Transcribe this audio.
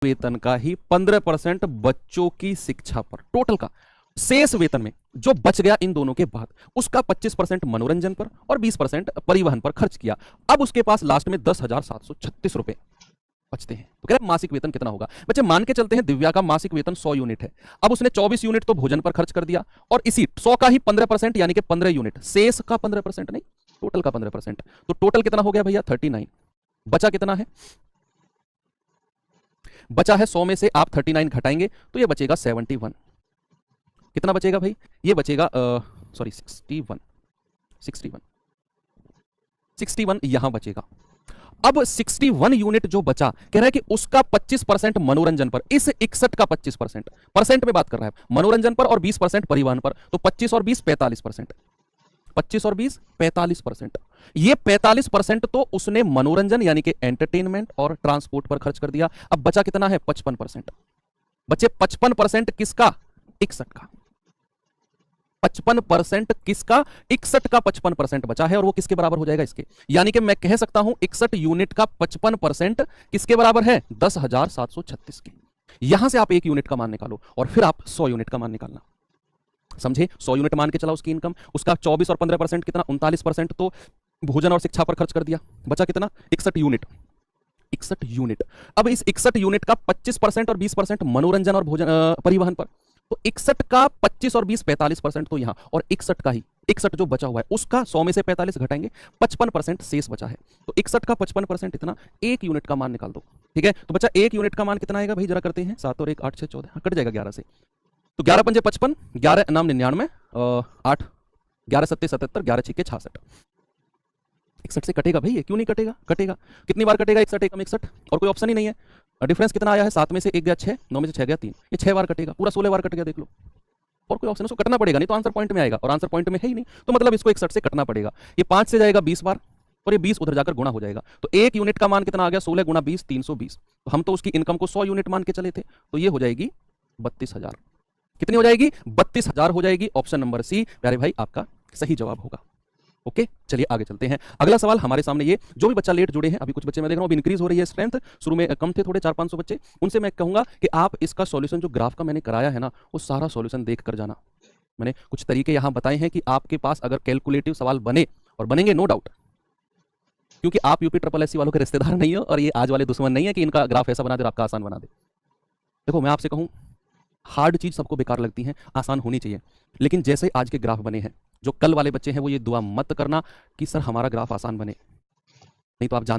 वेतन का ही 15% बच्चों की शिक्षा पर, टोटल का शेष वेतन में जो बच गया इन दोनों के बाद, उसका 25% मनोरंजन पर और 20% परिवहन पर खर्च किया। अब उसके पास लास्ट में 10,736 रुपए बचते हैं। तो कह रहे मासिक वेतन कितना होगा। बच्चे मान के चलते हैं दिव्या का मासिक वेतन 100 यूनिट है। अब उसने 24 यूनिट तो भोजन पर खर्च कर दिया और इसी 100 का ही 15% यानी कि 15 यूनिट, शेष का 15% नहीं, टोटल का 15%। तो टोटल कितना हो गया भैया 39। बचा कितना है, बचा है 100 में से आप 39 घटाएंगे तो ये बचेगा 71। कितना बचेगा भाई, ये बचेगा सॉरी 61 यहां बचेगा। अब 61 यूनिट जो बचा, कह रहा है कि उसका 25% मनोरंजन पर, इस 61 का 25% परसेंट में बात कर रहा है, मनोरंजन पर और 20% परिवहन पर, तो 25 और 20 45%, 25 और 20 45%। ये 45% तो उसने मनोरंजन यानी कि एंटरटेनमेंट और ट्रांसपोर्ट पर खर्च कर दिया। अब बचा कितना है 55%। बचे 55% किसका, 61 का। 55% किसका, 61 का 55% बचा है और वो किसके बराबर हो जाएगा इसके, यानी कि मैं कह सकता हूं 61 यूनिट का 55% किसके बराबर है 10,736 के। यहां से आप 1 यूनिट का मान निकालो और फिर आप 100 यूनिट का मान निकालना, समझे। 100 यूनिट मान के चला उसकी इनकम, उसका 24 और 15% कितना 39% तो भोजन और शिक्षा पर खर्च कर दिया। बचा कितना 61 यूनिट, 61 यूनिट। अब इस 61 यूनिट का 25% और 20% मनोरंजन और भोजन परिवहन पर, तो 61 का 25 और 20 45% तो यहां, और 61 का ही 61 जो बचा हुआ है उसका 100 में से 45 घटाएंगे, 55% शेष बचा है। तो 61 का 55% इतना, 1 यूनिट का मान निकाल दो, ठीक है। तो बचा 1 यूनिट का मान कितना आएगा भाई, जरा करते हैं, 7 और 1 8 6 14, कट जाएगा 11 से, तो 11 पंजे 55, 11 नाम 99, 8 11 सत्ते 77, 11 छिके 66। 61 से कटेगा भाई, ये क्यों नहीं कटेगा, कटेगा। कितनी बार कटेगा 61 एकम 61, और कोई ऑप्शन ही नहीं है। डिफरेंस कितना आया है, 7 में से 1 गया 6, 9 में से 6 गया 3, ये 6 बार कटेगा, पूरा 16 बार कट गया, देख लो। और कोई ऑप्शन उसको कटना पड़ेगा, नहीं तो आंसर पॉइंट में आएगा, और आंसर पॉइंट में है ही नहीं, तो मतलब इसको 61 से कटना पड़ेगा। ये 5 से जाएगा 20 बार और ये 20 उधर जाकर गुणा हो जाएगा। तो 1 यूनिट का मान कितना आ गया, 16 गुणा 20 320। तो हम तो उसकी इनकम को 100 यूनिट मान के चले थे, तो ये हो जाएगी 32,000। कितनी हो जाएगी, 32,000 हो जाएगी। ऑप्शन नंबर सी प्यारे भाई आपका सही जवाब होगा। ओके, चलिए आगे चलते हैं। अगला सवाल हमारे सामने ये, जो भी बच्चा लेट जुड़े हैं, अभी कुछ बच्चे मैं देख रहा हूं अभी इंक्रीज हो रही है स्ट्रेंथ, शुरू में कम थे थोड़े 400-500 बच्चे, उनसे मैं कहूंगा कि आप इसका सॉल्यूशन जो ग्राफ का मैंने कराया है ना, वो सारा सॉल्यूशन देख कर जाना। मैंने कुछ तरीके यहां बताए हैं कि आपके पास अगर कैलकुलेटिव सवाल बने, और बनेंगे नो डाउट, क्योंकि आप यूपी ट्रिपल एससी वालों के रिश्तेदार नहीं हो और ये आज वाले दुश्मन नहीं है कि इनका ग्राफ ऐसा बना दे और आपका आसान बना दे। देखो मैं आपसे कहूं, हार्ड चीज सबको बेकार लगती है, आसान होनी चाहिए। लेकिन जैसे आज के ग्राफ बने हैं, जो कल वाले बच्चे हैं वो ये दुआ मत करना कि सर हमारा ग्राफ आसान बने, नहीं तो आप जान